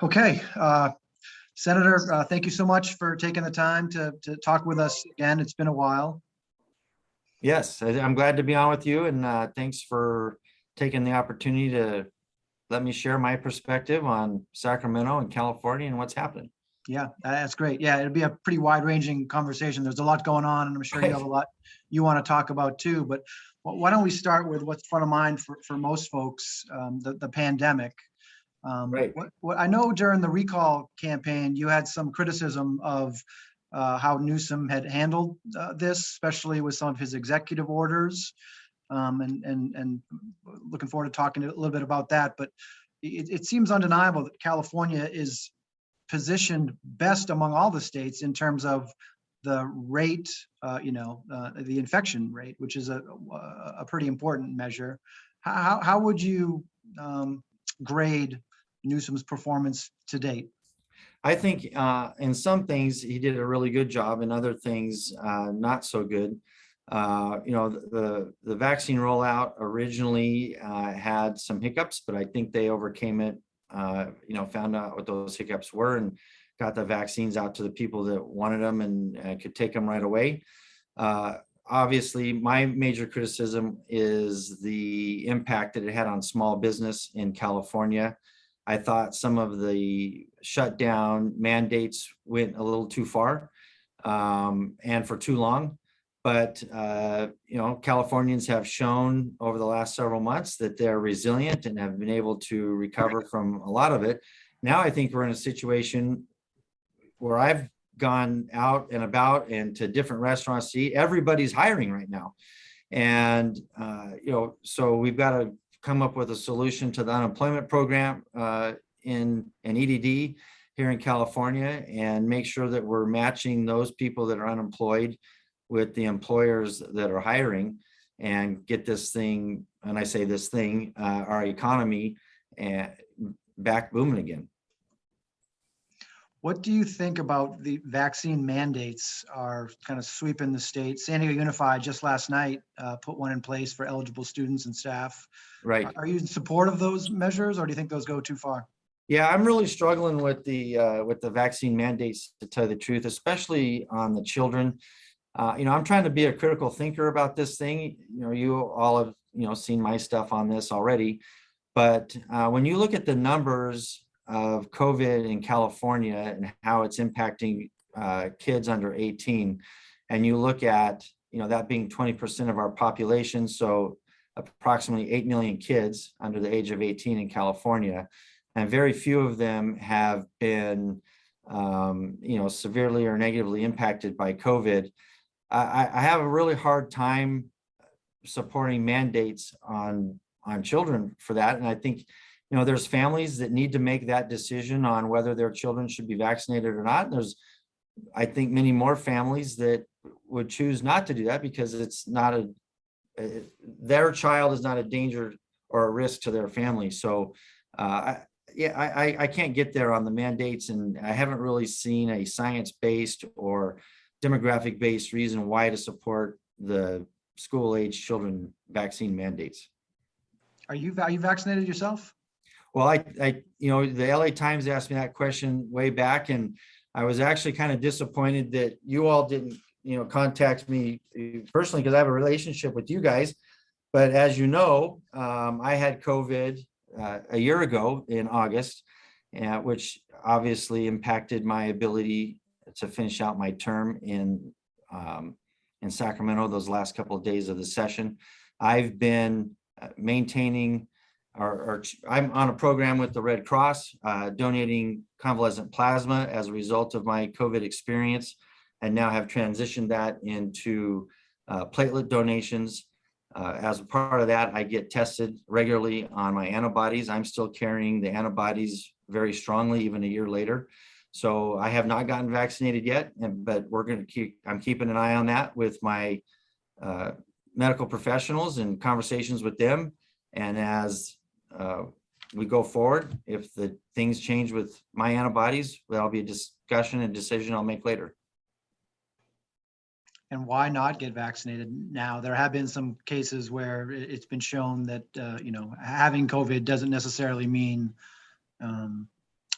Okay, Senator, thank you so much for taking the time to talk with us again. It's been a while. Yes, I'm glad to be on with you, and thanks for taking the opportunity to let me share my perspective on Sacramento and California and what's happening. Yeah, that's great. Yeah, it'll be a pretty wide-ranging conversation. There's a lot going on, and I'm sure you have a lot you want to talk about too. But why don't we start with what's front of mind for most folks, the pandemic. Right. What I know during the recall campaign, you had some criticism of how Newsome had handled this, especially with some of his executive orders, and looking forward to talking a little bit about that. But it seems undeniable that California is positioned best among all the states in terms of the rate, the infection rate, which is a pretty important measure. How would you grade Newsome's performance to date? I think in some things he did a really good job, in other things not so good. The vaccine rollout originally had some hiccups, but I think they overcame it. Found out what those hiccups were and got the vaccines out to the people that wanted them and could take them right away. Obviously, my major criticism is the impact that it had on small business in California. I thought some of the shutdown mandates went a little too far and for too long. But, Californians have shown over the last several months that they're resilient and have been able to recover from a lot of it. Now, I think we're in a situation where I've gone out and about and to different restaurants to eat. Everybody's hiring right now. And, so we've got to come up with a solution to the unemployment program in an EDD here in California and make sure that we're matching those people that are unemployed with the employers that are hiring and get this thing, and I say this thing, our economy back booming again. What do you think about the vaccine mandates are kind of sweeping the state? San Diego Unified just last night put one in place for eligible students and staff. Right. Are you in support of those measures, or do you think those go too far? Yeah, I'm really struggling with the vaccine mandates, to tell you the truth, especially on the children. I'm trying to be a critical thinker about this thing. You all have, seen my stuff on this already. But when you look at the numbers of COVID in California and how it's impacting kids under 18, and you look at, that being 20% of our population, so approximately 8 million kids under the age of 18 in California, and very few of them have been, severely or negatively impacted by COVID. I have a really hard time supporting mandates on children for that. And I think, there's families that need to make that decision on whether their children should be vaccinated or not. And there's, I think, many more families that would choose not to do that because it's not their child is not a danger or a risk to their family. So I can't get there on the mandates, and I haven't really seen a science-based or demographic-based reason why to support the school-age children vaccine mandates. Are you vaccinated yourself? Well, the LA Times asked me that question way back, and I was actually kind of disappointed that you all didn't, contact me personally, because I have a relationship with you guys. But as you know, I had COVID a year ago in August, which obviously impacted my ability to finish out my term in Sacramento those last couple of days of the session. I've been maintaining, I'm on a program with the Red Cross, donating convalescent plasma as a result of my COVID experience, and now have transitioned that into platelet donations. As a part of that, I get tested regularly on my antibodies. I'm still carrying the antibodies very strongly, even a year later. So I have not gotten vaccinated yet, but I'm keeping an eye on that with my medical professionals and conversations with them. And as we go forward, if the things change with my antibodies, that'll be a discussion and decision I'll make later. And why not get vaccinated now? There have been some cases where it's been shown that having COVID doesn't necessarily mean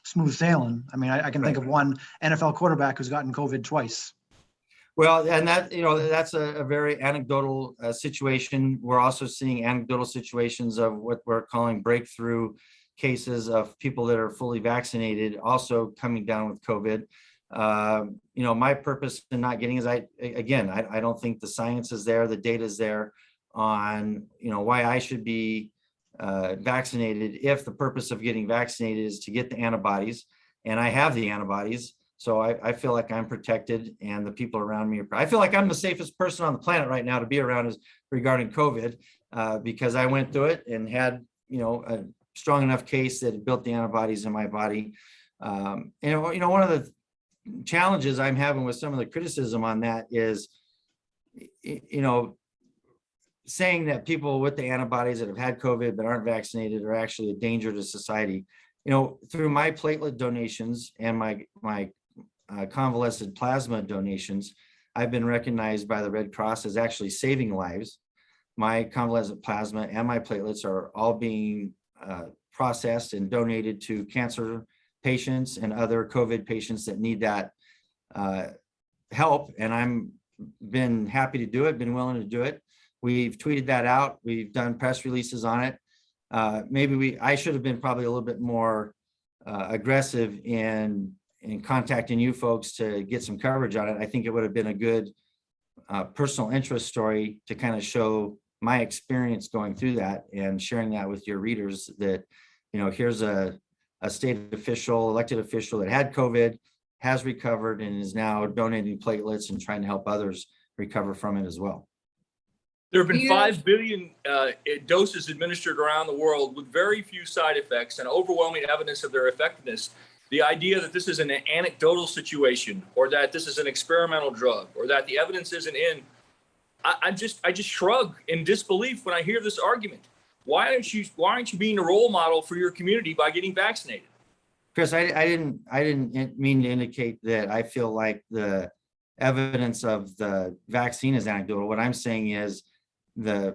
smooth sailing. I mean, I can think Right. of one NFL quarterback who's gotten COVID twice. Well, and that, that's a very anecdotal situation. We're also seeing anecdotal situations of what we're calling breakthrough cases of people that are fully vaccinated also coming down with COVID. My purpose in not getting is I don't think the science is there, the data is there on, why I should be vaccinated if the purpose of getting vaccinated is to get the antibodies, and I have the antibodies. So I feel like I'm protected, and the people around me I feel like I'm the safest person on the planet right now to be around is regarding COVID, because I went through it and had, a strong enough case that it built the antibodies in my body. One of the challenges I'm having with some of the criticism on that is, saying that people with the antibodies that have had COVID but aren't vaccinated are actually a danger to society. Through my platelet donations and my convalescent plasma donations, I've been recognized by the Red Cross as actually saving lives. My convalescent plasma and my platelets are all being processed and donated to cancer patients and other COVID patients that need that help. And I'm been happy to do it, been willing to do it. We've tweeted that out. We've done press releases on it. I should have been probably a little bit more aggressive in contacting you folks to get some coverage on it. I think it would have been a good personal interest story to kind of show my experience going through that and sharing that with your readers that, here's a state official, elected official that had COVID, has recovered, and is now donating platelets and trying to help others recover from it as well. There have been 5 billion doses administered around the world with very few side effects and overwhelming evidence of their effectiveness. The idea that this is an anecdotal situation, or that this is an experimental drug, or that the evidence isn't in, I just shrug in disbelief when I hear this argument. Why aren't you being a role model for your community by getting vaccinated? Chris, I didn't mean to indicate that I feel like the evidence of the vaccine is anecdotal. What I'm saying is the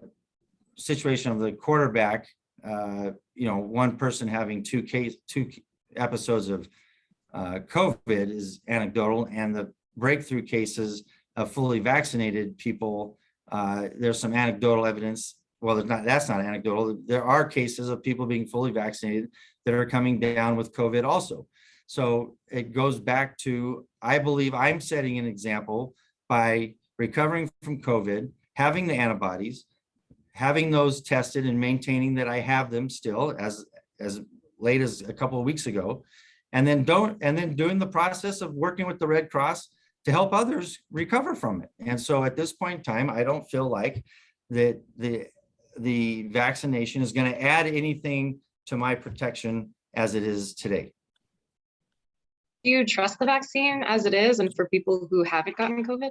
situation of the quarterback, one person having two episodes of COVID is anecdotal, and the breakthrough cases of fully vaccinated people, there's some anecdotal evidence. Well, that's not anecdotal. There are cases of people being fully vaccinated that are coming down with COVID also. So it goes back to, I believe I'm setting an example by recovering from COVID, having the antibodies, having those tested and maintaining that I have them still as late as a couple of weeks ago, and then doing the process of working with the Red Cross to help others recover from it. And so at this point in time, I don't feel like that the vaccination is going to add anything to my protection as it is today. Do you trust the vaccine as it is, and for people who haven't gotten COVID?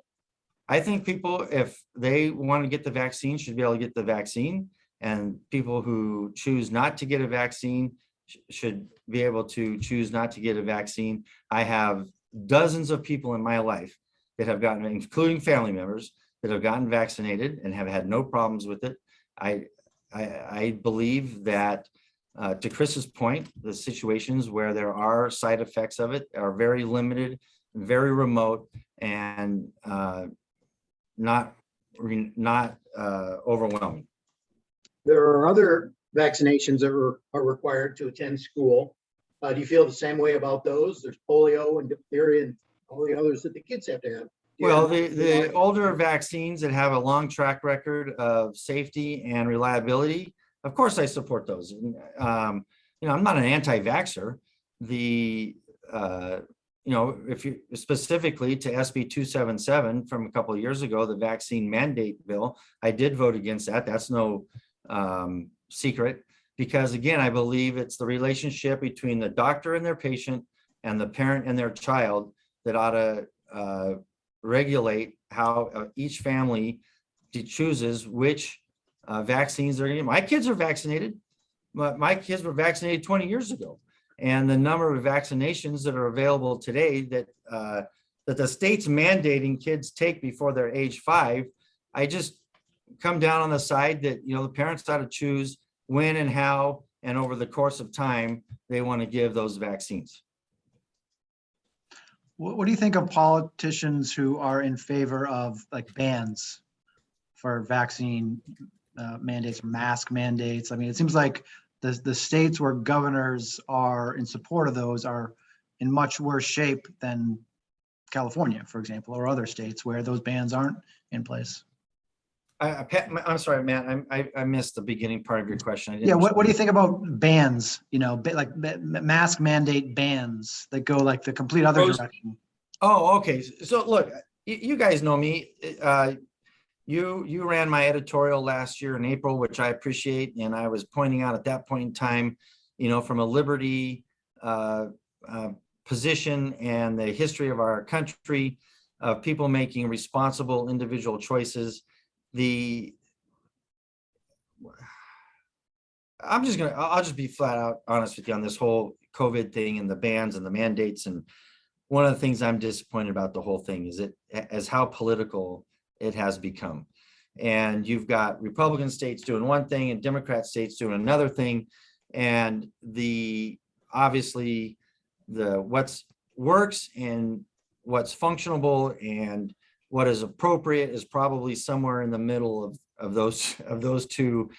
I think people, if they want to get the vaccine, should be able to get the vaccine, and people who choose not to get a vaccine should be able to choose not to get a vaccine. I have dozens of people in my life that have gotten, including family members, that have gotten vaccinated and have had no problems with it. I believe that, to Chris's point, the situations where there are side effects of it are very limited, very remote, and not overwhelming. There are other vaccinations that are required to attend school. Do you feel the same way about those? There's polio and diphtheria and all the others that the kids have to have. Well, the older vaccines that have a long track record of safety and reliability, of course I support those. I'm not an anti-vaxxer. If you specifically to SB 277 from a couple of years ago, the vaccine mandate bill, I did vote against that. That's no secret, because again, I believe it's the relationship between the doctor and their patient and the parent and their child that ought to regulate how each family chooses which vaccines they're going to get. My kids are vaccinated. My kids were vaccinated 20 years ago. And the number of vaccinations that are available today that the state's mandating kids take before they're age 5, I just come down on the side that, the parents ought to choose when and how and over the course of time they want to give those vaccines. What do you think of politicians who are in favor of like bans for vaccine mandates, or mask mandates? I mean, it seems like the states where governors are in support of those are in much worse shape than California, for example, or other states where those bans aren't in place. I'm sorry, Matt, I missed the beginning part of your question. I didn't Yeah, what do you think about bans, mask mandate bans that go like the complete other direction? Oh, okay. So look, you guys know me. You ran my editorial last year in April, which I appreciate. And I was pointing out at that point in time, from a liberty position and the history of our country, of people making responsible individual choices. I'll just be flat out honest with you on this whole COVID thing and the bans and the mandates. And one of the things I'm disappointed about the whole thing is how political it has become. And you've got Republican states doing one thing and Democrat states doing another thing. And obviously what's works and what's functionable and what is appropriate is probably somewhere in the middle of those two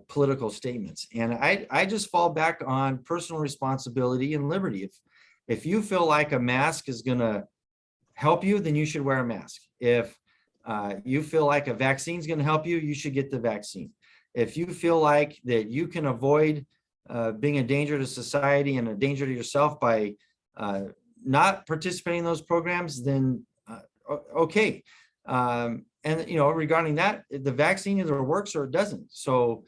political statements. And I just fall back on personal responsibility and liberty. If you feel like a mask is going to help you, then you should wear a mask. If you feel like a vaccine is going to help you, you should get the vaccine. If you feel like that you can avoid being a danger to society and a danger to yourself by not participating in those programs, then okay. And regarding that, the vaccine either works or it doesn't. So,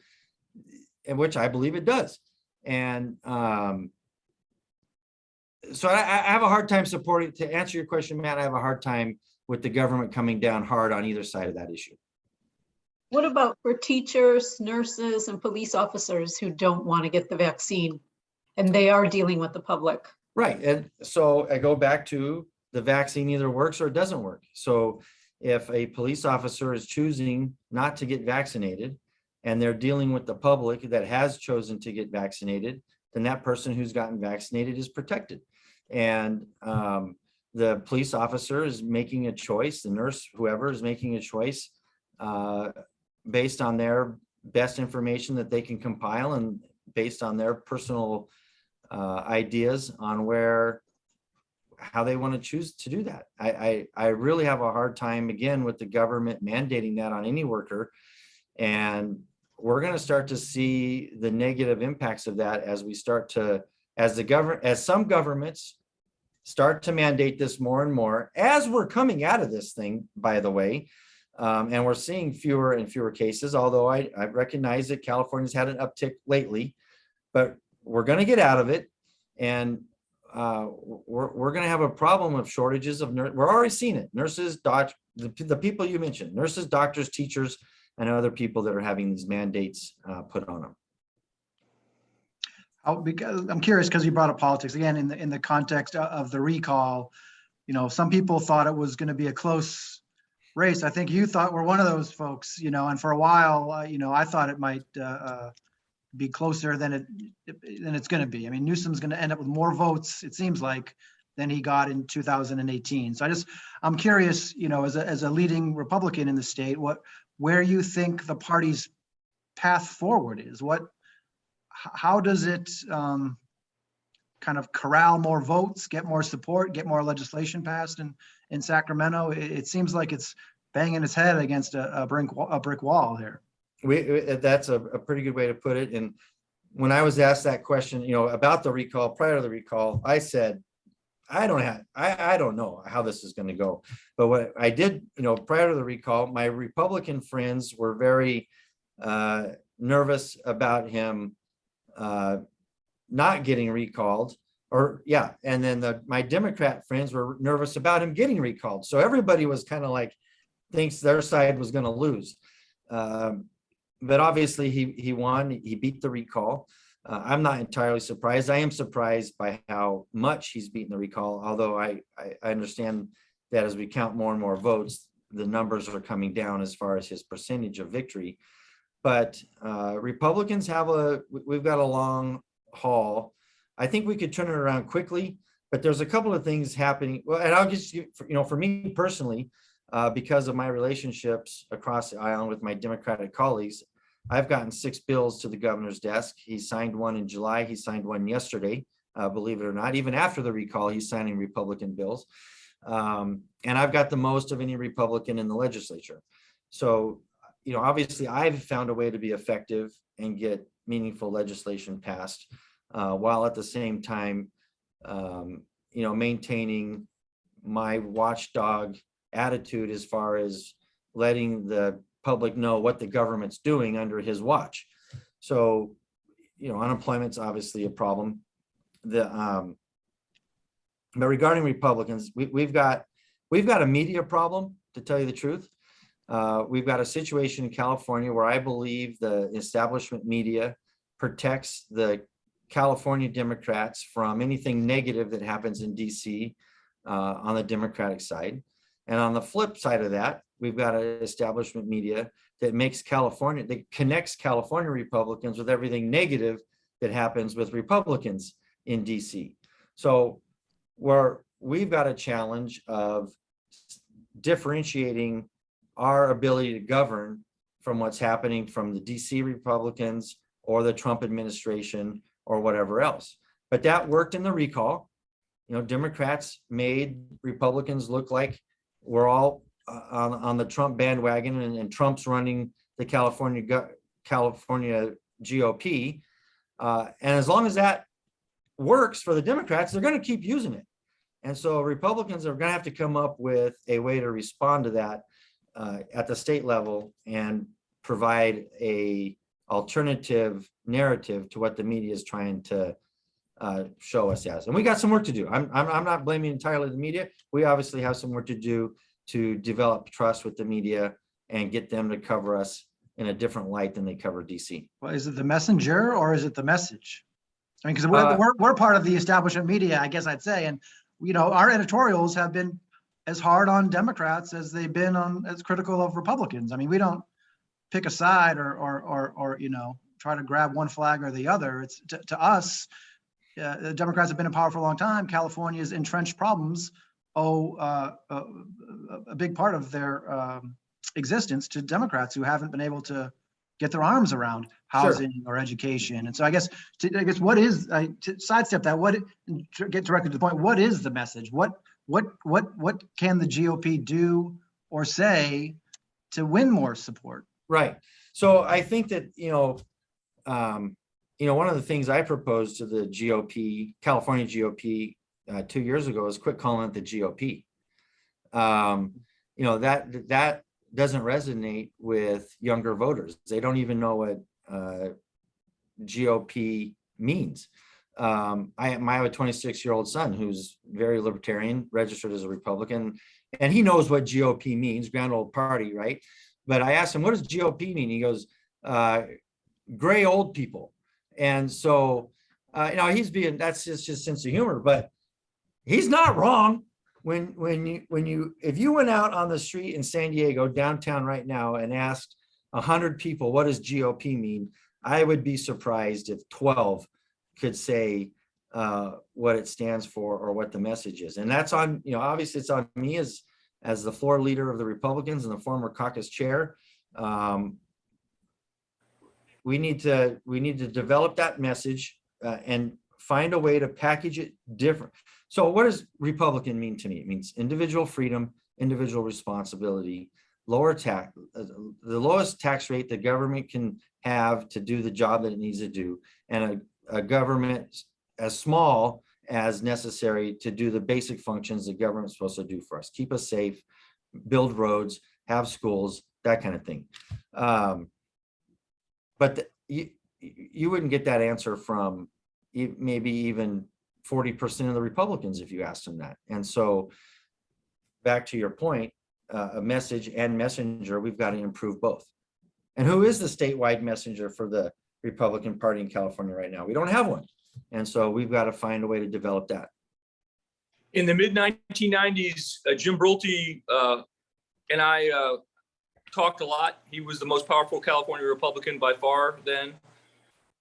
in which I believe it does. And so I have a hard time supporting, to answer your question, Matt, I have a hard time with the government coming down hard on either side of that issue. What about for teachers, nurses, and police officers who don't want to get the vaccine and they are dealing with the public? Right. And so I go back to the vaccine either works or it doesn't work. So if a police officer is choosing not to get vaccinated and they're dealing with the public that has chosen to get vaccinated, then that person who's gotten vaccinated is protected. And the police officer is making a choice, the nurse, whoever is making a choice based on their best information that they can compile and based on their personal ideas on how they want to choose to do that. I really have a hard time, again, with the government mandating that on any worker. And we're going to start to see the negative impacts of that as some governments start to mandate this more and more, as we're coming out of this thing, by the way. And we're seeing fewer and fewer cases, although I recognize that California's had an uptick lately, but we're going to get out of it. And we're going to have a problem of shortages of nurses. We're already seeing it. Nurses, doctors, the people you mentioned, nurses, doctors, teachers, and other people that are having these mandates put on them. I'm curious because you brought up politics again in the context of the recall. Some people thought it was going to be a close race. I think you thought we're one of those folks. And for a while, I thought it might be closer than it's going to be. I mean, Newsom's going to end up with more votes, it seems like, than he got in 2018. So I'm curious, as a leading Republican in the state, where you think the party's path forward is. How does it kind of corral more votes, get more support, get more legislation passed in Sacramento? It seems like it's banging its head against a brick wall here. That's a pretty good way to put it. And when I was asked that question, about the recall, prior to the recall, I said, I don't know how this is going to go. But what I did, prior to the recall, my Republican friends were very nervous about him not getting recalled, and then my Democrat friends were nervous about him getting recalled. So everybody was kind of like, thinks their side was going to lose. But obviously he won, he beat the recall. I'm not entirely surprised. I am surprised by how much he's beaten the recall, although I understand that as we count more and more votes, the numbers are coming down as far as his percentage of victory. But Republicans we've got a long haul. I think we could turn it around quickly. But there's a couple of things happening. Well, and I'll just, for me personally, because of my relationships across the aisle with my Democratic colleagues, I've gotten 6 bills to the governor's desk. He signed one in July. He signed one yesterday, believe it or not. Even after the recall, he's signing Republican bills. And I've got the most of any Republican in the legislature. So, obviously I've found a way to be effective and get meaningful legislation passed, while at the same time, maintaining my watchdog attitude as far as letting the public know what the government's doing under his watch. So, unemployment's obviously a problem. But regarding Republicans, we've got a media problem, to tell you the truth. We've got a situation in California where I believe the establishment media protects the California Democrats from anything negative that happens in DC on the Democratic side. And on the flip side of that, we've got an establishment media that connects California Republicans with everything negative that happens with Republicans in DC. So we've got a challenge of differentiating our ability to govern from what's happening from the DC Republicans or the Trump administration or whatever else. But that worked in the recall. Democrats made Republicans look like we're all on the Trump bandwagon, and Trump's running the California GOP. And as long as that works for the Democrats, they're going to keep using it. And so Republicans are going to have to come up with a way to respond to that at the state level and provide a alternative narrative to what the media is trying to show us as. And we got some work to do. I'm not blaming entirely the media. We obviously have some work to do to develop trust with the media and get them to cover us in a different light than they cover DC. Well, is it the messenger or is it the message? I mean, because we're part of the establishment media, I guess I'd say, and our editorials have been as hard on Democrats as they've been as critical of Republicans. I mean, we don't pick a side or try to grab one flag or the other. It's to us, the Democrats have been in power for a long time. California's entrenched problems owe a big part of their existence to Democrats who haven't been able to get their arms around housing or education. And so I guess what is, to sidestep that, get directly to the point, what is the message? What can the GOP do or say to win more support? Right. So I think that, one of the things I proposed to the GOP, California GOP 2 years ago is quit calling it the GOP. That doesn't resonate with younger voters. They don't even know what GOP means. I have a 26-year-old son who's very libertarian, registered as a Republican, and he knows what GOP means, Grand Old Party, right? But I asked him, what does GOP mean? He goes, gray old people. And so, that's just his sense of humor, but he's not wrong. If you went out on the street in San Diego, downtown right now, and asked 100 people, what does GOP mean? I would be surprised if 12 could say what it stands for or what the message is. And that's on, obviously it's on me as the floor leader of the Republicans and the former caucus chair. We need to develop that message and find a way to package it different. So what does Republican mean to me? It means individual freedom, individual responsibility, the lowest tax rate the government can have to do the job that it needs to do, and a government as small as necessary to do the basic functions the government's supposed to do for us. Keep us safe, build roads, have schools, that kind of thing. But you wouldn't get that answer from maybe even 40% of the Republicans if you asked them that. And so back to your point, a message and messenger, we've got to improve both. And who is the statewide messenger for the Republican Party in California right now? We don't have one. And so we've got to find a way to develop that. In the mid-1990s, Jim Brulte and I talked a lot. He was the most powerful California Republican by far then,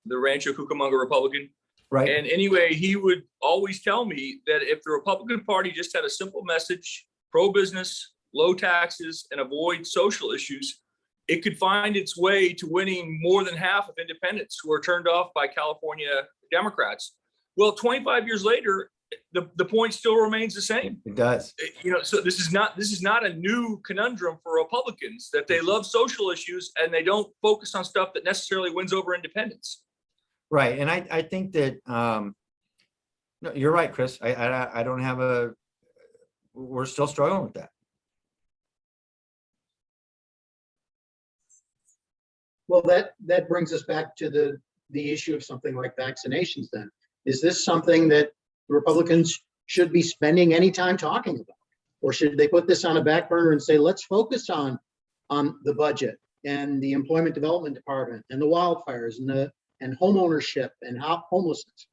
the Rancho Cucamonga Republican. Right. And anyway, he would always tell me that if the Republican Party just had a simple message, pro-business, low taxes, and avoid social issues, it could find its way to winning more than half of independents who are turned off by California Democrats. Well, 25 years later, the point still remains the same. It does. So this is not a new conundrum for Republicans, that they love social issues and they don't focus on stuff that necessarily wins over independents. Right. And I think that, no, you're right, Chris. I don't have we're still struggling with that. Well, that brings us back to the issue of something like vaccinations then. Is this something that Republicans should be spending any time talking about? Or should they put this on a back burner and say, let's focus on the budget and the employment development department and the wildfires and home ownership and homelessness?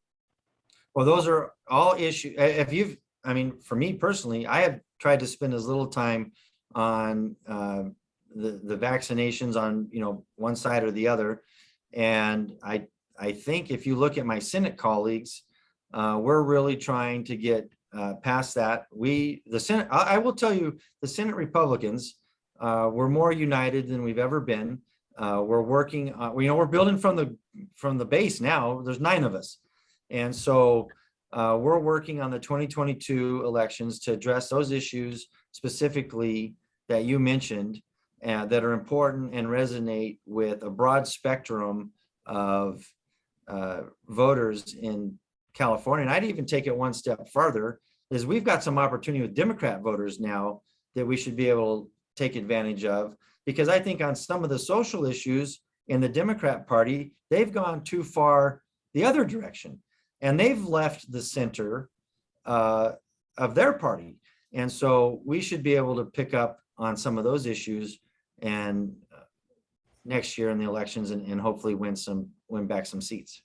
Well, those are all issues. I mean, for me personally, I have tried to spend as little time on the vaccinations on, one side or the other. And I think if you look at my Senate colleagues, we're really trying to get past that. The Senate, I will tell you, the Senate Republicans, we're more united than we've ever been. We're working, we're building from the base now. There's 9 of us. And so we're working on the 2022 elections to address those issues specifically that you mentioned, that are important and resonate with a broad spectrum of voters in California. And I'd even take it one step further, is we've got some opportunity with Democrat voters now that we should be able to take advantage of, because I think on some of the social issues in the Democrat Party, they've gone too far the other direction, and they've left the center of their party. And so we should be able to pick up on some of those issues and next year in the elections and hopefully win back some seats.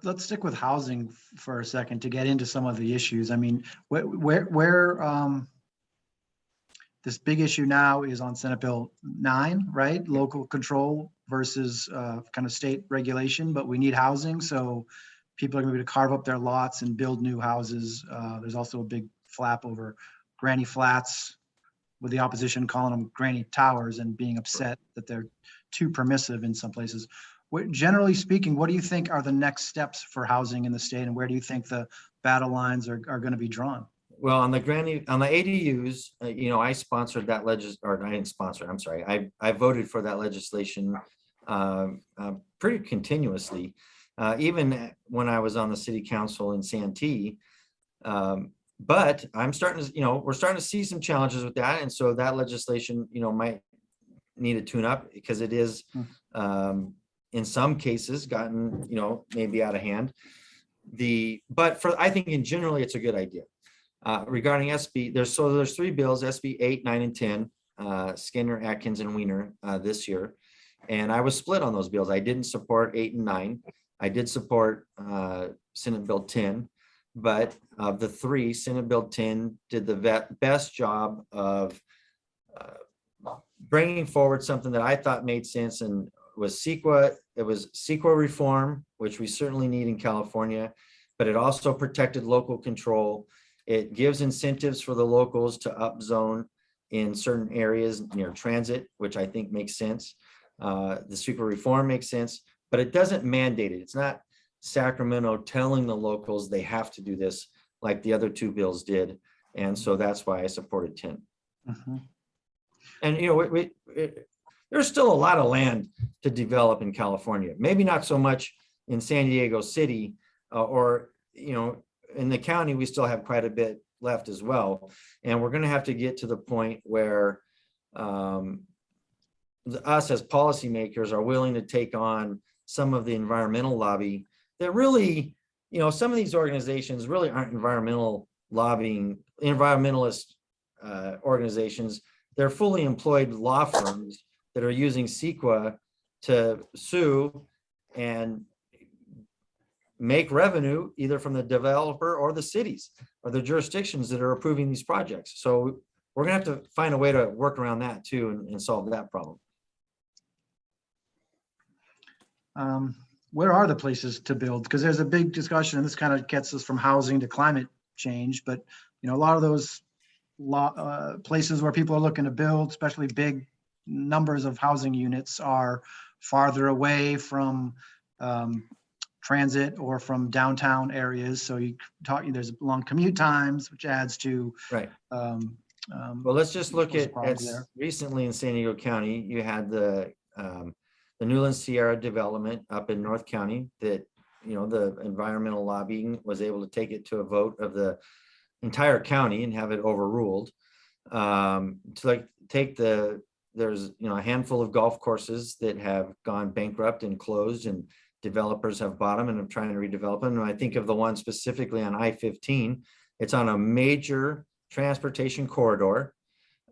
Let's stick with housing for a second to get into some of the issues. I mean, where this big issue now is on Senate Bill 9, right? Local control versus kind of state regulation, but we need housing. So people are going to be able to carve up their lots and build new houses. There's also a big flap over granny flats, with the opposition calling them granny towers and being upset that they're too permissive in some places. Generally speaking, what do you think are the next steps for housing in the state, and where do you think the battle lines are going to be drawn? Well, on the ADUs, I sponsored that I didn't sponsor it, I'm sorry. I voted for that legislation pretty continuously, even when I was on the city council in R-Santee. But I'm starting to, we're starting to see some challenges with that. And so that legislation, might need a tune up, because it is, in some cases gotten, maybe out of hand. But I think in generally, it's a good idea. Regarding SB, there's 3 bills, SB 8, 9, and 10, Skinner, Atkins, and Weiner this year. And I was split on those bills. I didn't support 8 and 9. I did support Senate Bill 10. But of the 3, Senate Bill 10 did the best job of bringing forward something that I thought made sense, and was CEQA. It was CEQA reform, which we certainly need in California, but it also protected local control. It gives incentives for the locals to upzone in certain areas near transit, which I think makes sense. The CEQA reform makes sense, but it doesn't mandate it. It's not Sacramento telling the locals they have to do this like the other 2 bills did. And so that's why I supported 10. Mm-hmm. And, there's still a lot of land to develop in California, maybe not so much in San Diego City or, in the county, we still have quite a bit left as well. And we're going to have to get to the point where us as policymakers are willing to take on some of the environmental lobby that really, some of these organizations really aren't environmentalist organizations. They're fully employed law firms that are using CEQA to sue and make revenue either from the developer or the cities or the jurisdictions that are approving these projects. So we're gonna have to find a way to work around that too and solve that problem. where are the places to build? Because there's a big discussion, and this kind of gets us from housing to climate change, but a lot of those places where people are looking to build, especially big numbers of housing units, are farther away from transit or from downtown areas. So there's long commute times, which adds to Right. well, Let's just look at there. recently in San Diego County, you had the Newland Sierra development up in North County that, the environmental lobbying was able to take it to a vote of the entire county and have it overruled. There's a handful of golf courses that have gone bankrupt and closed, and developers have bought them and are trying to redevelop them. And I think of the one specifically on I-15. It's on a major transportation corridor.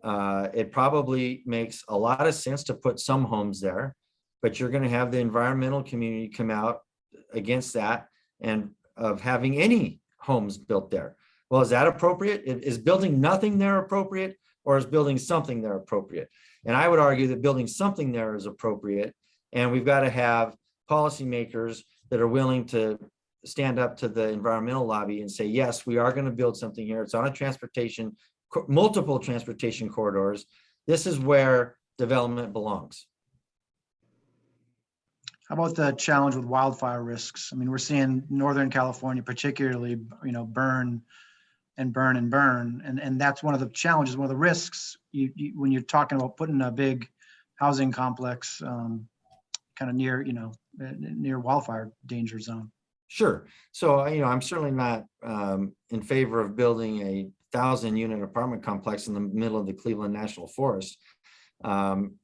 It probably makes a lot of sense to put some homes there, but you're going to have the environmental community come out against that and of having any homes built there. Well, is that appropriate? Is building nothing there appropriate, or is building something there appropriate? And I would argue that building something there is appropriate, and we've got to have policymakers that are willing to stand up to the environmental lobby and say, yes, we are going to build something here. It's on a multiple transportation corridors. This is where development belongs. How about the challenge with wildfire risks? I mean, we're seeing Northern California particularly, burn and burn and burn. And that's one of the challenges, one of the risks when you're talking about putting a big housing complex kind of near wildfire danger zone. Sure. So, I'm certainly not in favor of building a 1,000-unit apartment complex in the middle of the Cleveland National Forest. I'm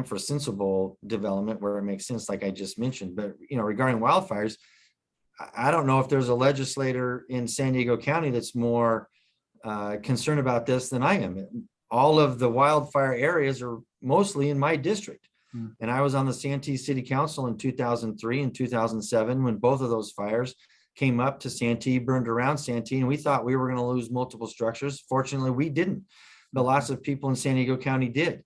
for sensible development where it makes sense, like I just mentioned. But regarding wildfires, I don't know if there's a legislator in San Diego County that's more concerned about this than I am. All of the wildfire areas are mostly in my district. And I was on the Santee City Council in 2003 and 2007 when both of those fires came up to Santee, burned around Santee, and we thought we were going to lose multiple structures. Fortunately, we didn't, but lots of people in San Diego County did.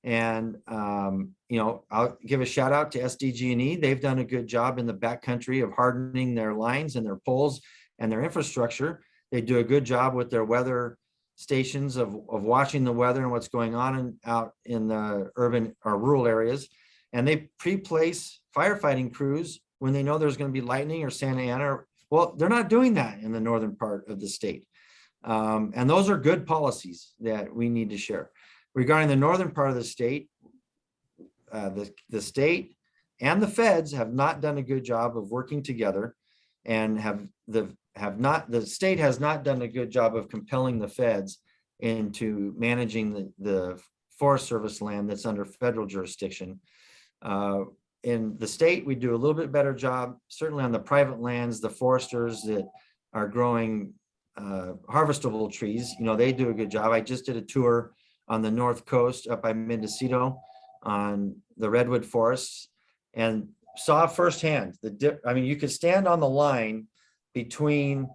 And, I'll give a shout out to SDG&E. They've done a good job in the backcountry of hardening their lines and their poles and their infrastructure. They do a good job with their weather stations of watching the weather and what's going on out in the urban or rural areas. And they pre-place firefighting crews when they know there's going to be lightning or Santa Ana. Well, they're not doing that in the northern part of the state. And those are good policies that we need to share. Regarding the northern part of the state, the state and the feds have not done a good job of working together, and the state has not done a good job of compelling the feds into managing the Forest Service land that's under federal jurisdiction. In the state, we do a little bit better job, certainly on the private lands, the foresters that are growing harvestable trees, they do a good job. I just did a tour on the North Coast up by Mendocino on the redwood forests and saw firsthand you could stand on the line between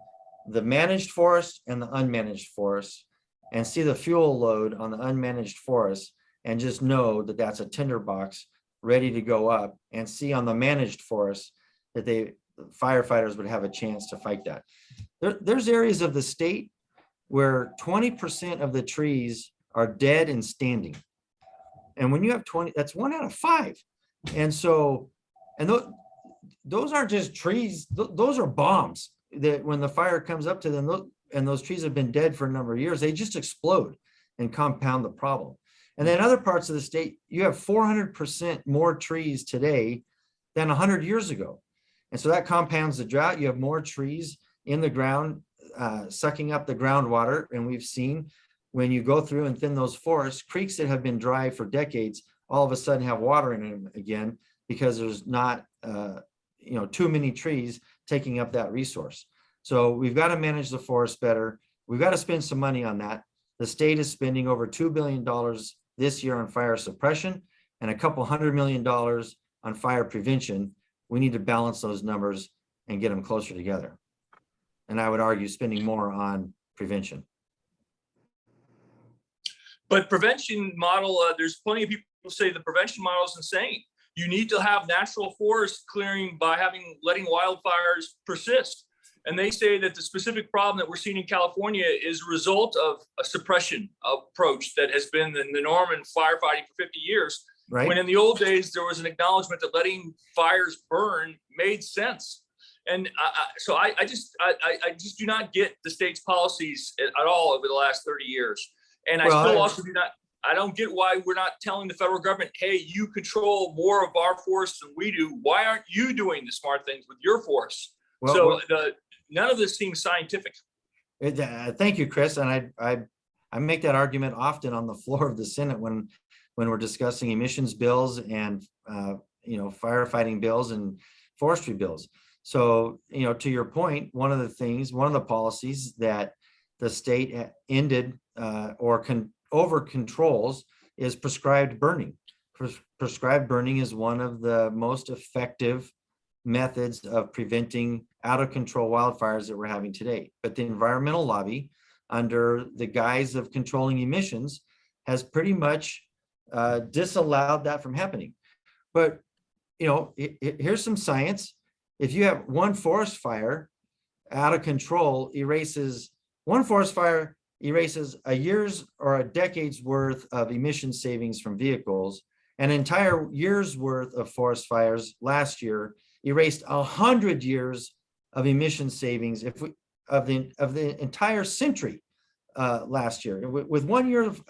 the managed forest and the unmanaged forest and see the fuel load on the unmanaged forest and just know that that's a tinderbox ready to go up, and see on the managed forest that firefighters would have a chance to fight that. There's areas of the state where 20% of the trees are dead and standing. And when you have 20, that's 1 out of 5. And so, those aren't just trees, those are bombs that when the fire comes up to them, and those trees have been dead for a number of years, they just explode and compound the problem. And then other parts of the state, you have 400% more trees today than 100 years ago. And so that compounds the drought. You have more trees in the ground, sucking up the groundwater. And we've seen when you go through and thin those forests, creeks that have been dry for decades, all of a sudden have water in them again, because there's not, too many trees taking up that resource. So we've got to manage the forest better. We've got to spend some money on that. The state is spending over $2 billion this year on fire suppression and a couple $100 million on fire prevention. We need to balance those numbers and get them closer together. And I would argue spending more on prevention. But prevention model, there's plenty of people who say the prevention model is insane. You need to have natural forest clearing by letting wildfires persist. And they say that the specific problem that we're seeing in California is a result of a suppression approach that has been the norm in firefighting for 50 years. Right. When in the old days, there was an acknowledgement that letting fires burn made sense. And so I just do not get the state's policies at all over the last 30 years. And I don't get why we're not telling the federal government, hey, you control more of our forests than we do. Why aren't you doing the smart things with your forests? None of this seems scientific. Thank you, Chris. And I make that argument often on the floor of the Senate when we're discussing emissions bills and firefighting bills and forestry bills. So, to your point, one of the policies that the state ended over controls is prescribed burning. Prescribed burning is one of the most effective methods of preventing out of control wildfires that we're having today. But the environmental lobby, under the guise of controlling emissions, has pretty much disallowed that from happening. But, here's some science. If you have one forest fire out of control, one forest fire erases a year's or a decade's worth of emission savings from vehicles. An entire year's worth of forest fires last year erased 100 years of emission savings of the entire century last year with 1 year of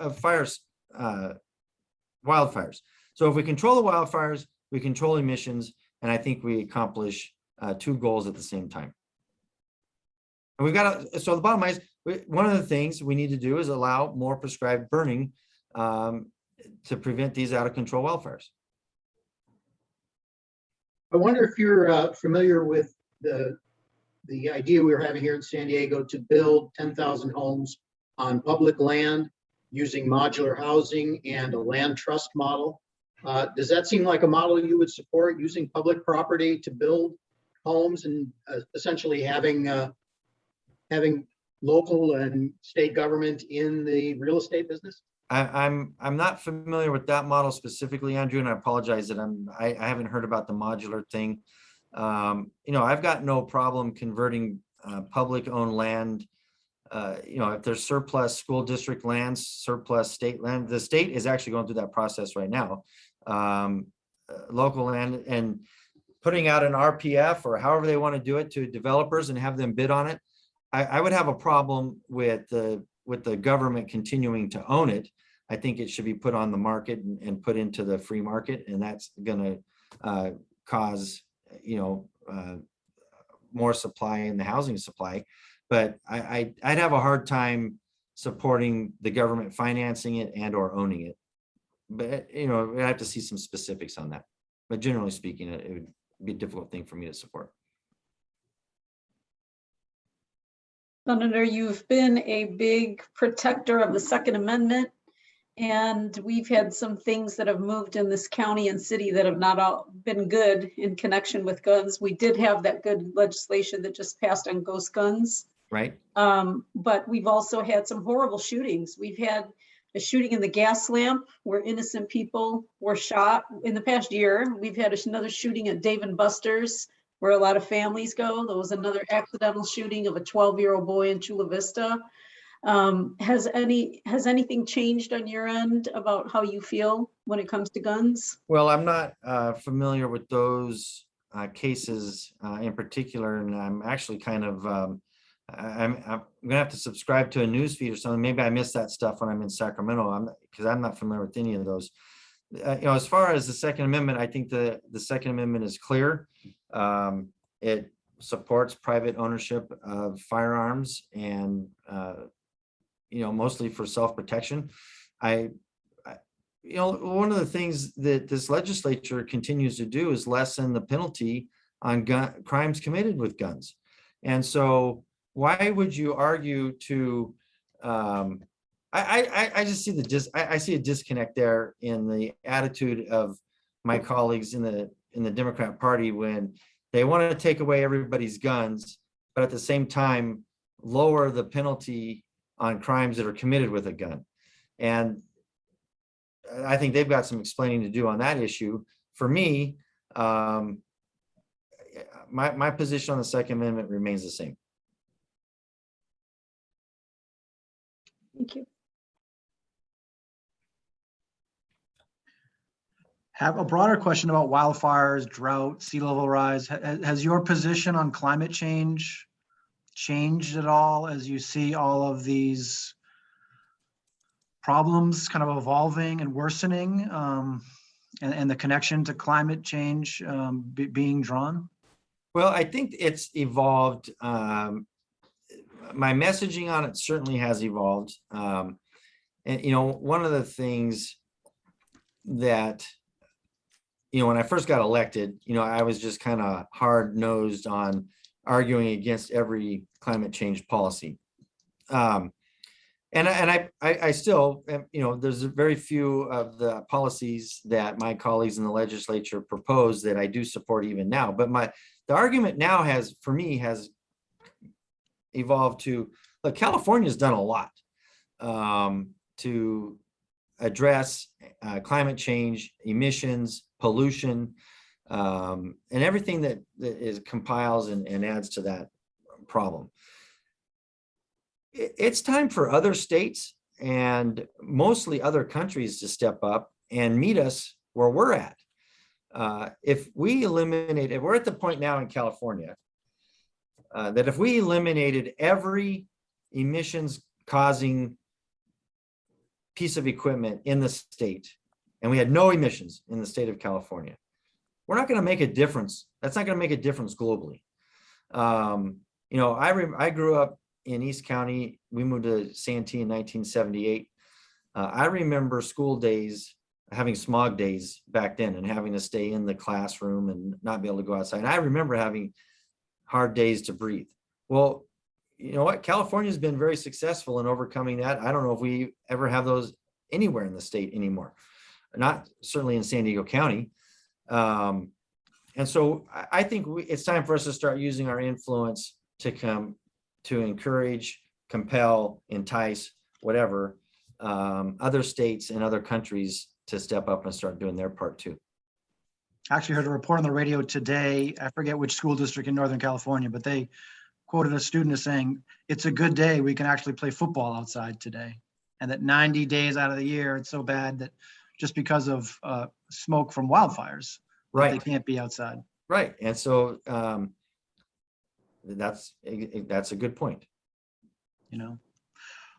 wildfires. So if we control the wildfires, we control emissions, and I think we accomplish two goals at the same time. And so the bottom line is, one of the things we need to do is allow more prescribed burning to prevent these out of control wildfires. I wonder if you're familiar with the idea we were having here in San Diego to build 10,000 homes on public land using modular housing and a land trust model. Does that seem like a model you would support, using public property to build homes and essentially having local and state government in the real estate business? I'm not familiar with that model specifically, Andrew, and I apologize that I haven't heard about the modular thing. I've got no problem converting public owned land. If there's surplus school district lands, surplus state land, the state is actually going through that process right now. Local land and putting out an RPF or however they want to do it to developers and have them bid on it. I would have a problem with the government continuing to own it. I think it should be put on the market and put into the free market, and that's going to cause more supply in the housing supply. But I'd have a hard time supporting the government financing it and or owning it. But we have to see some specifics on that. But generally speaking, it would be a difficult thing for me to support. Senator, you've been a big protector of the Second Amendment, and we've had some things that have moved in this county and city that have not all been good in connection with guns. We did have that good legislation that just passed on ghost guns. Right. But we've also had some horrible shootings. We've had a shooting in the gas lamp where innocent people were shot in the past year. We've had another shooting at Dave & Buster's, where a lot of families go. There was another accidental shooting of a 12-year-old boy in Chula Vista. Has anything changed on your end about how you feel when it comes to guns? Well, I'm not familiar with those cases in particular, and I'm actually kind of I'm gonna have to subscribe to a news feed or something. Maybe I missed that stuff when I'm in Sacramento. Because I'm not familiar with any of those. As far as the Second Amendment, I think the Second Amendment is clear. It supports private ownership of firearms and mostly for self-protection. One of the things that this legislature continues to do is lessen the penalty on crimes committed with guns. And so why would you argue to I just see I see a disconnect there in the attitude of my colleagues in the Democrat Party when they want to take away everybody's guns, but at the same time lower the penalty on crimes that are committed with a gun. And I think they've got some explaining to do on that issue for me, my position on the Second Amendment remains the same. Thank you. Have a broader question about wildfires, drought, sea level rise. Has your position on climate change changed at all as you see all of these problems kind of evolving and worsening, and the connection to climate change being drawn? Well, I think it's evolved. My messaging on it certainly has evolved. And, you know, one of the things that, you know, when I first got elected, you know, I was just kind of hard nosed on arguing against every climate change policy. And I still, you know, there's very few of the policies that my colleagues in the legislature propose that I do support even now. But the argument now has, for me, has evolved to, look, California's done a lot to address climate change, emissions, pollution, and everything that is compiles and adds to that problem. It's time for other states and mostly other countries to step up and meet us where we're at. If we're at the point now in California that if we eliminated every emissions causing piece of equipment in the state, and we had no emissions in the state of California, we're not going to make a difference. That's not going to make a difference globally. You know, I grew up in East County. We moved to Santee in 1978. I remember school days, having smog days back then and having to stay in the classroom and not be able to go outside. And I remember having hard days to breathe. Well, you know what? California's been very successful in overcoming that. I don't know if we ever have those anywhere in the state anymore. Not certainly in San Diego County. And so I think it's time for us to start using our influence to encourage, compel, entice, whatever, other states and other countries to step up and start doing their part too. I actually heard a report on the radio today. I forget which school district in Northern California, but they quoted a student as saying, it's a good day. We can actually play football outside today. And that 90 days out of the year, it's so bad that just because of smoke from wildfires, right, they can't be outside. Right. And so that's a good point. You know,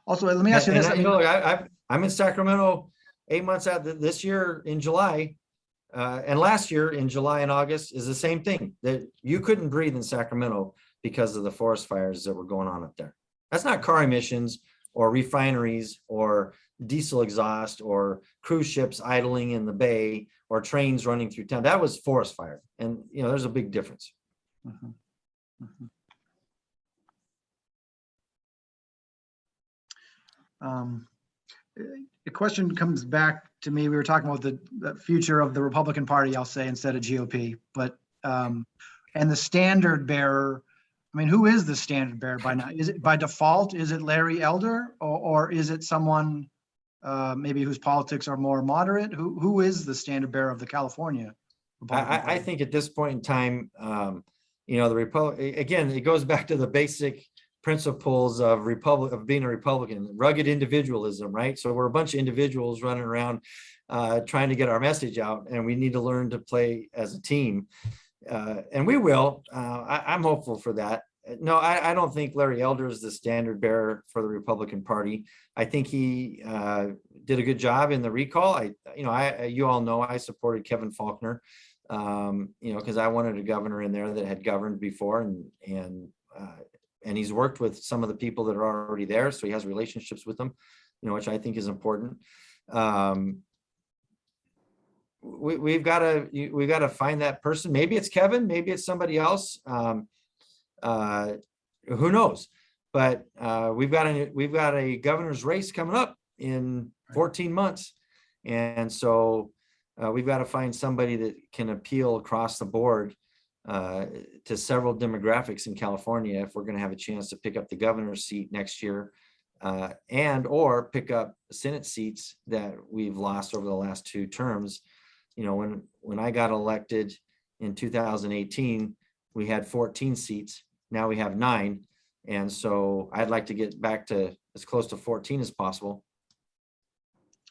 also, let me ask you this. You know, I'm in Sacramento 8 months out this year in July, and last year in July and August is the same thing, that you couldn't breathe in Sacramento because of the forest fires that were going on up there. That's not car emissions or refineries or diesel exhaust or cruise ships idling in the bay or trains running through town. That was forest fire. And, you know, there's a big difference. Mm-hmm. Mm-hmm. The question comes back to me. We were talking about the future of the Republican Party, I'll say, instead of GOP, but and the standard bearer. I mean, who is the standard bearer by now? Is it by default? Is it Larry Elder, or is it someone maybe whose politics are more moderate? Who is the standard bearer of the California Republican Party? I think at this point in time, you know, again, it goes back to the basic principles of being a Republican, rugged individualism, right? So we're a bunch of individuals running around trying to get our message out, and we need to learn to play as a team. And we will. I'm hopeful for that. No, I don't think Larry Elder is the standard bearer for the Republican Party. I think he did a good job in the recall. You all know I supported Kevin Faulconer, you know, because I wanted a governor in there that had governed before, and he's worked with some of the people that are already there, so he has relationships with them, you know, which I think is important. We've got to find that person. Maybe it's Kevin, maybe it's somebody else. Who knows? But we've got a governor's race coming up in 14 months, and so we've got to find somebody that can appeal across the board to several demographics in California if we're going to have a chance to pick up the governor's seat next year, and or pick up Senate seats that we've lost over the last 2 terms. when I got elected in 2018, we had 14 seats. Now we have 9. And so I'd like to get back to as close to 14 as possible.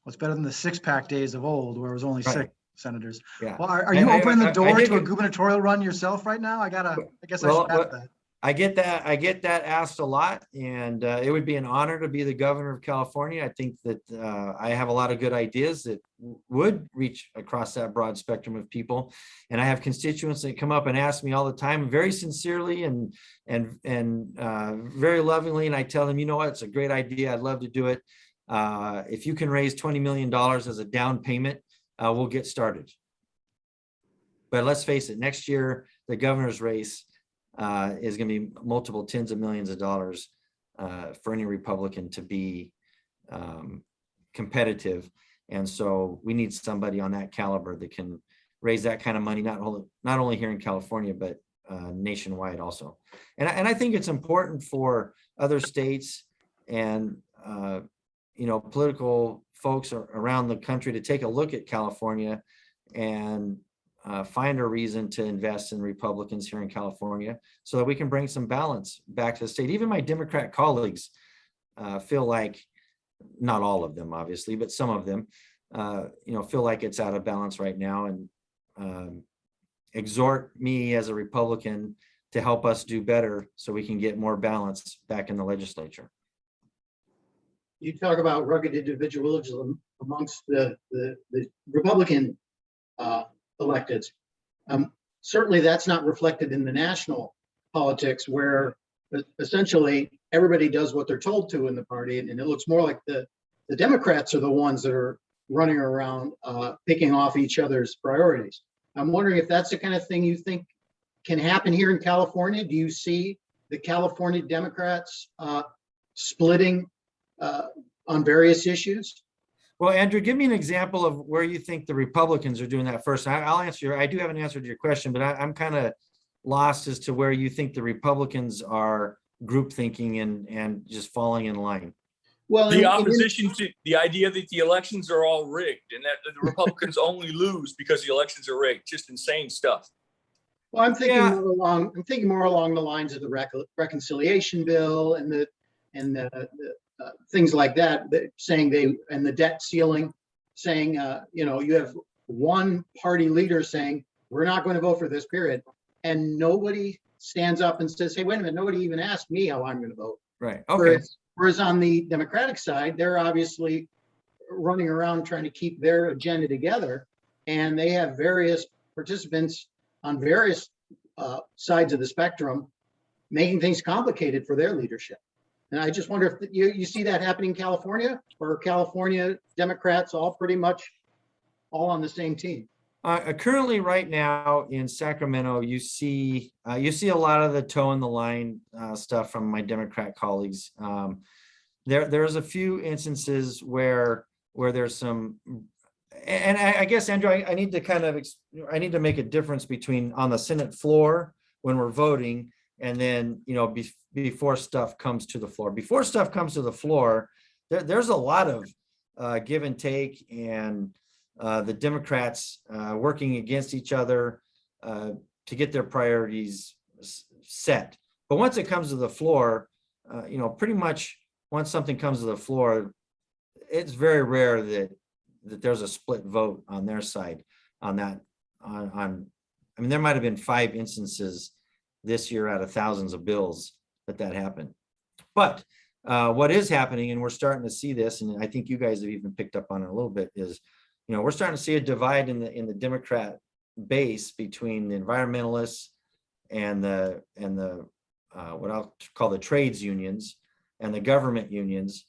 It's better than the 6-pack days of old where it was only Right. 6 senators. Yeah. Well, are you opening the door did to a get- gubernatorial run yourself right now? I guess I Well, should ask that. I get that asked a lot, and it would be an honor to be the governor of California. I think that I have a lot of good ideas that would reach across that broad spectrum of people. And I have constituents that come up and ask me all the time, very sincerely and very lovingly. And I tell them, you know what, it's a great idea. I'd love to do it. If you can raise $20 million as a down payment, we'll get started. But let's face it, next year, the governor's race is going to be multiple tens of millions of dollars for any Republican to be competitive. And so we need somebody on that caliber that can raise that kind of money, not only here in California, but nationwide also. And I think it's important for other states and political folks around the country to take a look at California and find a reason to invest in Republicans here in California so that we can bring some balance back to the state. Even my Democrat colleagues feel like, not all of them obviously, but some of them feel like it's out of balance right now, and exhort me as a Republican to help us do better so we can get more balance back in the legislature. You talk about rugged individualism amongst the Republican electeds. Certainly that's not reflected in the national politics, where essentially everybody does what they're told to in the party. And it looks more like the Democrats are the ones that are running around picking off each other's priorities. I'm wondering if that's the kind of thing you think can happen here in California. Do you see the California Democrats splitting on various issues? Well, Andrew, give me an example of where you think the Republicans are doing that first. I'll answer I do have an answer to your question, but I'm kind of lost as to where you think the Republicans are group thinking and just falling in line. Well, The opposition to the idea that the elections are all rigged and that the Republicans only lose because the elections are rigged, just insane stuff. well, I'm thinking Yeah. more along the lines of the reconciliation bill and the things like that, saying and the debt ceiling, saying, you have one party leader saying, we're not going to vote for this period. And nobody stands up and says, hey, wait a minute, nobody even asked me how I'm going to vote. Right. Okay. Whereas on the Democratic side, they're obviously running around trying to keep their agenda together. And they have various participants on various sides of the spectrum, making things complicated for their leadership. And I just wonder if you see that happening in California, or California Democrats all pretty much all on the same team. Currently, right now in Sacramento, you see a lot of the toe in the line stuff from my Democrat colleagues. There's a few instances where there's some, and I guess, Andrew, I need to make a difference between on the Senate floor when we're voting, and then before stuff comes to the floor. Before stuff comes to the floor, there's a lot of give and take, and the Democrats working against each other to get their priorities set. But once it comes to the floor, pretty much once something comes to the floor, it's very rare that there's a split vote on their side on that. There might have been 5 instances this year out of thousands of bills that happened. But what is happening, and we're starting to see this, and I think you guys have even picked up on it a little bit, is we're starting to see a divide in the Democrat base between the environmentalists and the what I'll call the trades unions and the government unions.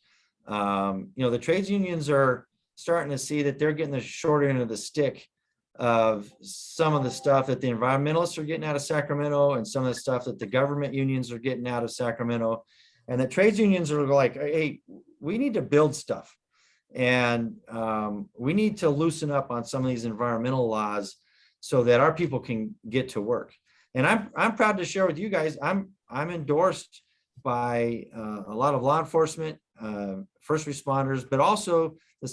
The trades unions are starting to see that they're getting the short end of the stick of some of the stuff that the environmentalists are getting out of Sacramento, and some of the stuff that the government unions are getting out of Sacramento. And the trades unions are like, hey, we need to build stuff. And we need to loosen up on some of these environmental laws so that our people can get to work. And I'm proud to share with you guys, I'm endorsed by a lot of law enforcement, first responders, but also the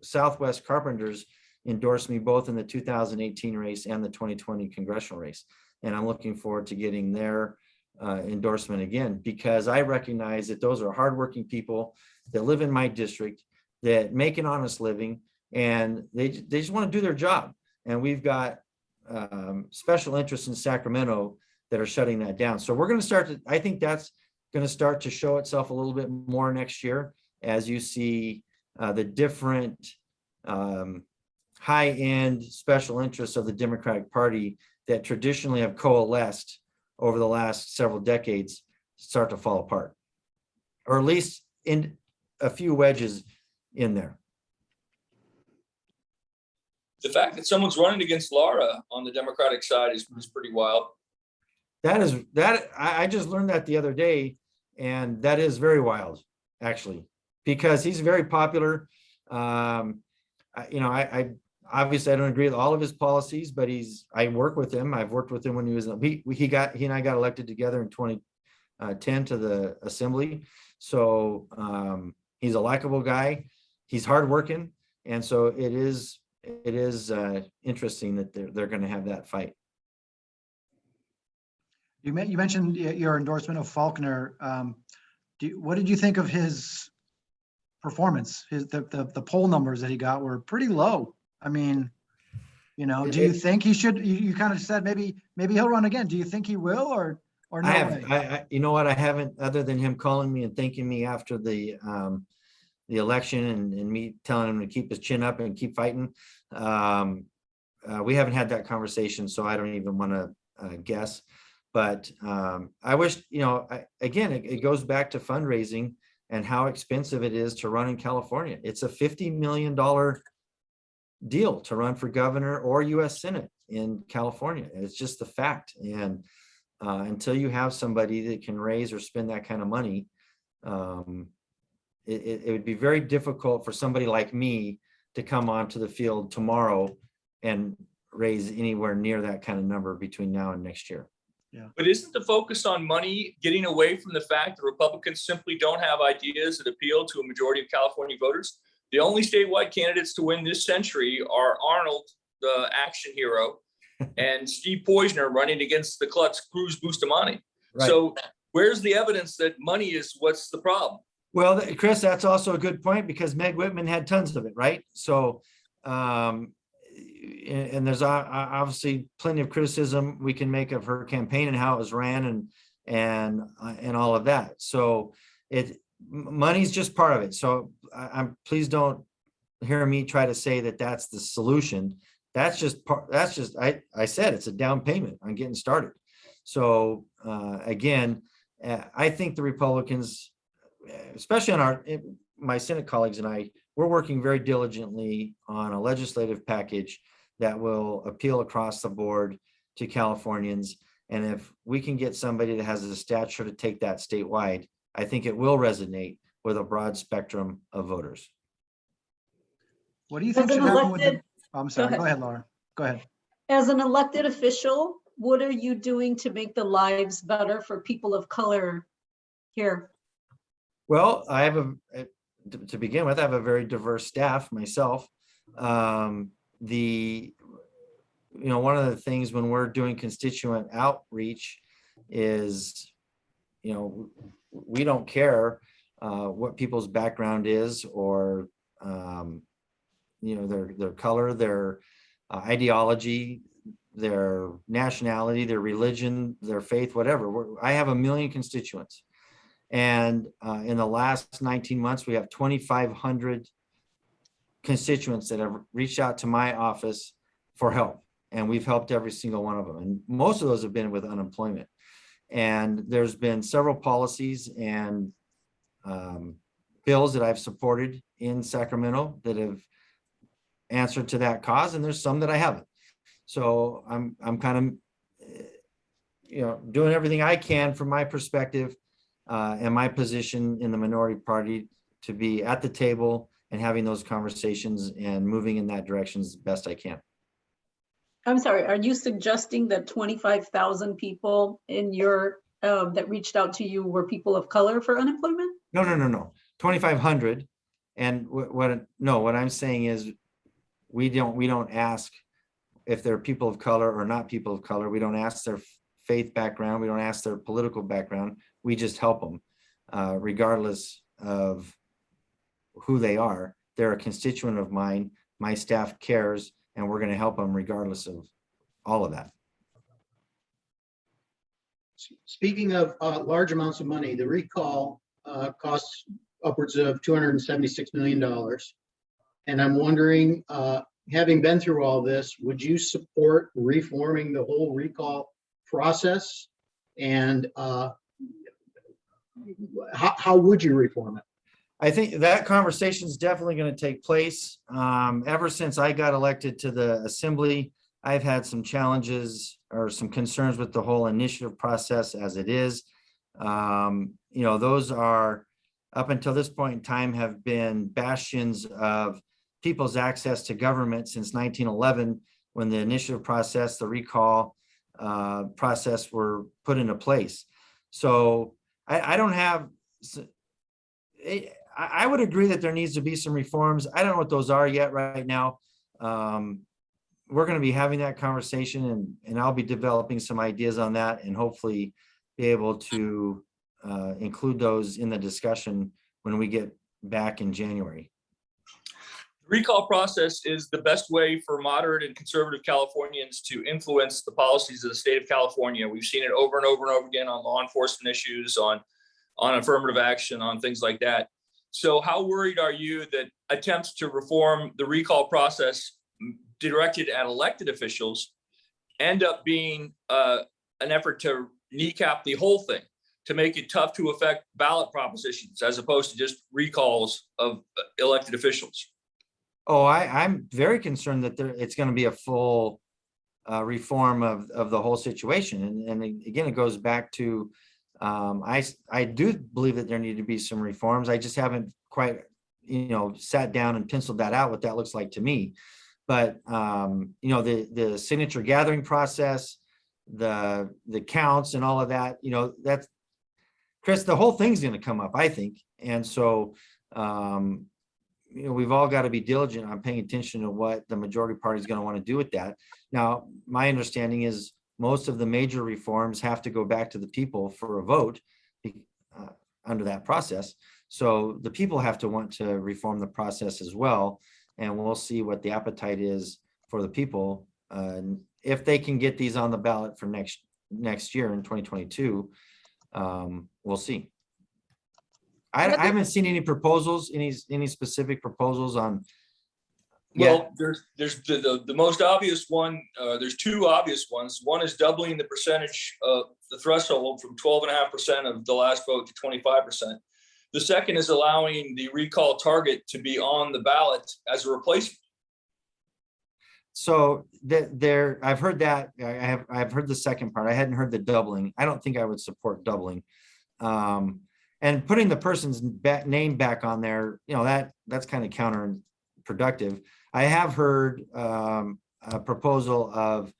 Southwest carpenters endorsed me both in the 2018 race and the 2020 congressional race. And I'm looking forward to getting their endorsement again, because I recognize that those are hardworking people that live in my district, that make an honest living, and they just want to do their job. And we've got special interests in Sacramento that are shutting that down. So we're going to start to, I think that's going to start to show itself a little bit more next year, as you see the different high-end special interests of the Democratic Party that traditionally have coalesced over the last several decades start to fall apart, or at least in a few wedges in there. The fact that someone's running against Laura on the Democratic side is pretty wild. I just learned that the other day, and that is very wild, actually, because he's very popular. I obviously I don't agree with all of his policies, but I work with him. I've worked with him when he was he and I got elected together in 2010 to the assembly. So he's a likable guy. He's hardworking, and so it is interesting that they're going to have that fight. You mentioned your endorsement of Faulkner. What did you think of his performance? The poll numbers that he got were pretty low. I mean, do you think he should? You kind of said maybe he'll run again. Do you think he will, or no way? You know what? I haven't, other than him calling me and thanking me after the election and me telling him to keep his chin up and keep fighting. We haven't had that conversation, so I don't even want to guess. But I wish, again, it goes back to fundraising and how expensive it is to run in California. It's a $50 million deal to run for governor or U.S. Senate in California. It's just the fact. And until you have somebody that can raise or spend that kind of money, it would be very difficult for somebody like me to come onto the field tomorrow and raise anywhere near that kind of number between now and next year. Yeah. But isn't the focus on money getting away from the fact that Republicans simply don't have ideas that appeal to a majority of California voters? The only statewide candidates to win this century are Arnold, the action hero, and Steve Poizner running against the klutz Cruz Bustamante. Right. So where's the evidence that money is what's the problem? Well, Chris, that's also a good point, because Meg Whitman had tons of it, right? So, and there's obviously plenty of criticism we can make of her campaign and how it was ran and all of that. So money's just part of it. So please don't hear me try to say that that's the solution. I said it's a down payment on getting started. So again, I think the Republicans, especially on my Senate colleagues and I, we're working very diligently on a legislative package that will appeal across the board to Californians. And if we can get somebody that has the stature to take that statewide, I think it will resonate with a broad spectrum of voters. What do you think should happen with the? I'm sorry. Go ahead, Laura. Go ahead. As an elected official, what are you doing to make the lives better for people of color here? Well, to begin with, I have a very diverse staff myself. One of the things when we're doing constituent outreach is, we don't care what people's background is, or their color, their ideology, their nationality, their religion, their faith, whatever. I have 1 million constituents. And in the last 19 months, we have 2,500 constituents that have reached out to my office for help. And we've helped every single one of them. And most of those have been with unemployment. And there's been several policies and bills that I've supported in Sacramento that have answered to that cause. And there's some that I haven't. So I'm kind of, doing everything I can from my perspective and my position in the minority party to be at the table and having those conversations and moving in that direction as best I can. I'm sorry, are you suggesting that 25,000 people in your that reached out to you were people of color for unemployment? No. 2,500. And what I'm saying is we don't ask if they're people of color or not people of color. We don't ask their faith background. We don't ask their political background. We just help them, regardless of who they are. They're a constituent of mine. My staff cares, and we're going to help them regardless of all of that. Speaking of large amounts of money, the recall costs upwards of $276 million. And I'm wondering, having been through all this, would you support reforming the whole recall process? And how would you reform it? I think that conversation is definitely going to take place. Ever since I got elected to the assembly, I've had some challenges or some concerns with the whole initiative process as it is. Those are, up until this point in time, have been bastions of people's access to government since 1911, when the initiative process, the recall process were put into place. So I don't have, I would agree that there needs to be some reforms. I don't know what those are yet right now. We're going to be having that conversation, and I'll be developing some ideas on that, and hopefully be able to include those in the discussion when we get back in January. The recall process is the best way for moderate and conservative Californians to influence the policies of the state of California. We've seen it over and over and over again on law enforcement issues, on affirmative action, on things like that. So how worried are you that attempts to reform the recall process directed at elected officials end up being an effort to kneecap the whole thing, to make it tough to affect ballot propositions as opposed to just recalls of elected officials? Oh, I'm very concerned that it's going to be a full reform of the whole situation. And again, it goes back to, I do believe that there need to be some reforms. I just haven't quite, sat down and penciled that out, what that looks like to me. But, the signature gathering process, the counts and all of that, that's, Chris, the whole thing's going to come up, I think. And so, we've all got to be diligent on paying attention to what the majority party is going to want to do with that. Now, my understanding is most of the major reforms have to go back to the people for a vote under that process. So the people have to want to reform the process as well. And we'll see what the appetite is for the people. If they can get these on the ballot for next year in 2022, we'll see. I haven't seen any proposals, any specific proposals on. Well, there's the most obvious one. There's two obvious ones. One is doubling the percentage of the threshold from 12.5% of the last vote to 25%. The second is allowing the recall target to be on the ballot as a replacement. So I've heard that. I've heard the second part. I hadn't heard the doubling. I don't think I would support doubling. And putting the person's name back on there, that's kind of counterproductive. I have heard a proposal of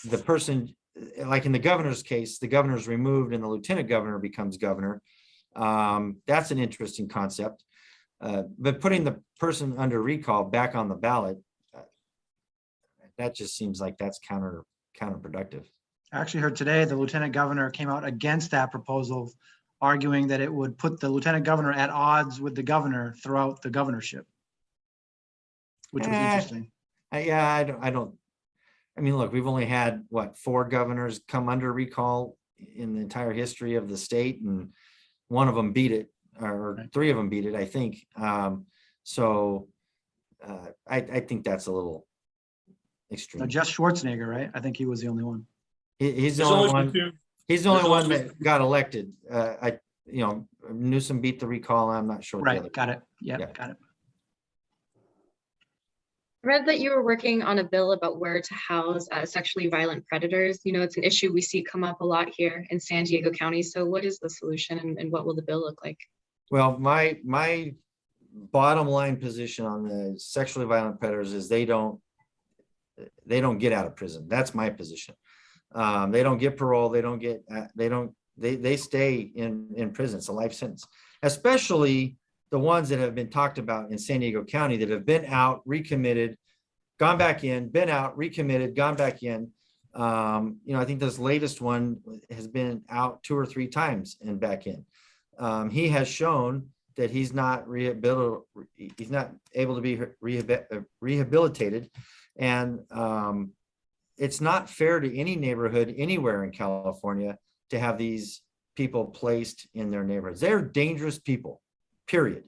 the person, like in the governor's case, the governor's removed and the lieutenant governor becomes governor. That's an interesting concept. But putting the person under recall back on the ballot, that just seems like that's counterproductive. I actually heard today the lieutenant governor came out against that proposal, arguing that it would put the lieutenant governor at odds with the governor throughout the governorship, which was interesting. I don't. I mean, look, we've only had 4 governors come under recall in the entire history of the state, and one of them beat it, or 3 of them beat it, I think. So I think that's a little extreme. No, Jeff Schwarzenegger, right? I think he was the only one. He's the only one. He's the only one that got elected. Newsome beat the recall. I'm not sure. Right. Got it. Yeah, got it. I read that you were working on a bill about where to house sexually violent predators. It's an issue we see come up a lot here in San Diego County. So what is the solution, and what will the bill look like? Well, my bottom line position on the sexually violent predators is they don't get out of prison. That's my position. They don't get parole. They stay in prison. It's a life sentence, especially the ones that have been talked about in San Diego County that have been out, recommitted, gone back in, been out, recommitted, gone back in. I think this latest one has been out 2 or 3 times and back in. He has shown that he's not able to be rehabilitated. And it's not fair to any neighborhood anywhere in California to have these people placed in their neighborhoods. They're dangerous people, period.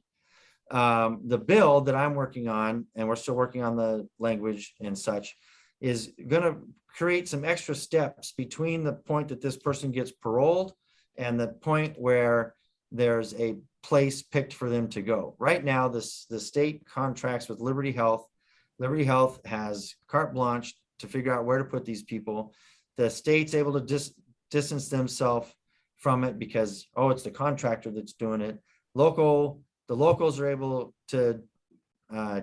The bill that I'm working on, and we're still working on the language and such, is going to create some extra steps between the point that this person gets paroled and the point where there's a place picked for them to go. Right now, the state contracts with Liberty Health. Liberty Health has carte blanche to figure out where to put these people. The state's able to distance themselves from it because, it's the contractor that's doing it. The locals are able to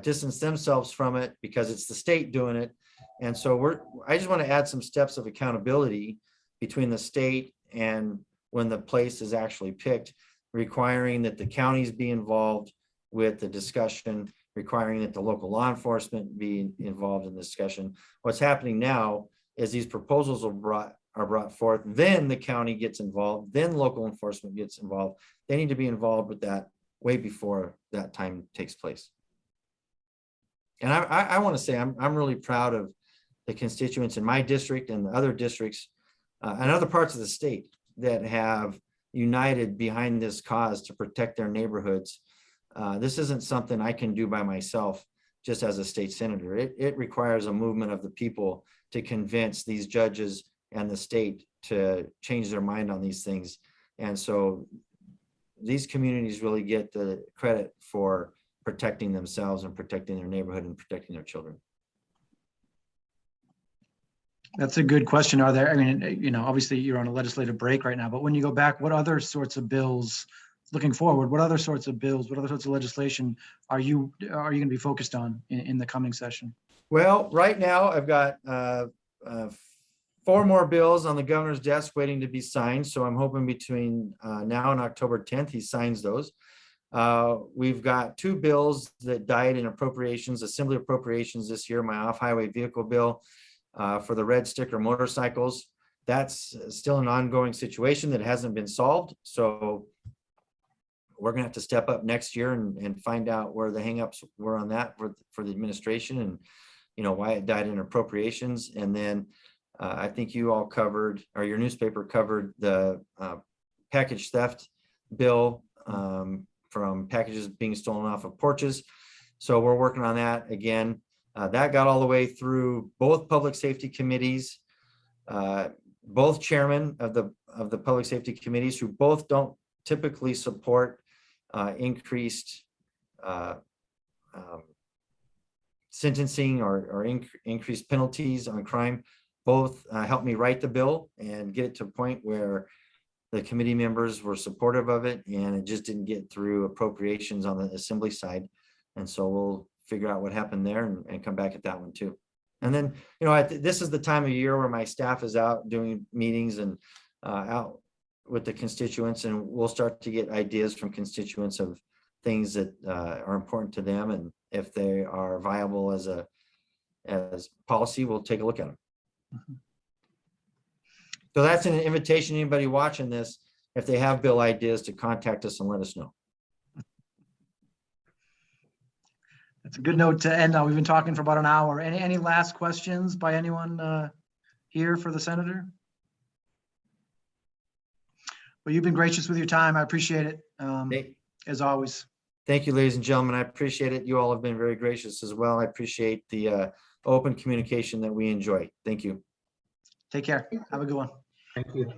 distance themselves from it because it's the state doing it. And so I just want to add some steps of accountability between the state and when the place is actually picked, requiring that the counties be involved with the discussion, requiring that the local law enforcement be involved in the discussion. What's happening now is these proposals are brought forth, then the county gets involved, then local enforcement gets involved. They need to be involved with that way before that time takes place. And I want to say I'm really proud of the constituents in my district and the other districts and other parts of the state that have united behind this cause to protect their neighborhoods. This isn't something I can do by myself just as a state senator. It requires a movement of the people to convince these judges and the state to change their mind on these things. And so these communities really get the credit for protecting themselves and protecting their neighborhood and protecting their children. That's a good question. Are there, obviously you're on a legislative break right now, but when you go back, what other sorts of bills, looking forward, what other sorts of bills, what other sorts of legislation are you going to be focused on in the coming session? Well, right now I've got 4 more bills on the governor's desk waiting to be signed. So I'm hoping between now and October 10th, he signs those. We've got 2 bills that died in appropriations, assembly appropriations this year, my off-highway vehicle bill for the red sticker motorcycles. That's still an ongoing situation that hasn't been solved. So we're gonna have to step up next year and find out where the hangups were on that for the administration and why it died in appropriations. And then I think you all covered, or your newspaper covered, the package theft bill from packages being stolen off of porches. So we're working on that again. That got all the way through both public safety committees, both chairmen of the public safety committees, who both don't typically support increased sentencing or increased penalties on crime. Both helped me write the bill and get it to a point where the committee members were supportive of it, and it just didn't get through appropriations on the assembly side. And so we'll figure out what happened there and come back at that one too. And then, this is the time of year where my staff is out doing meetings and out with the constituents, and we'll start to get ideas from constituents of things that are important to them. And if they are viable as policy, we'll take a look at them. Mm-hmm. So that's an invitation, anybody watching this, if they have bill ideas, to contact us and let us know. That's a good note to end on. We've been talking for about an hour. Any last questions by anyone here for the senator? Well, you've been gracious with your time. I appreciate it, as always. Thank you, ladies and gentlemen. I appreciate it. You all have been very gracious as well. I appreciate the open communication that we enjoy. Thank you. Take care. Have a good one. Thank you.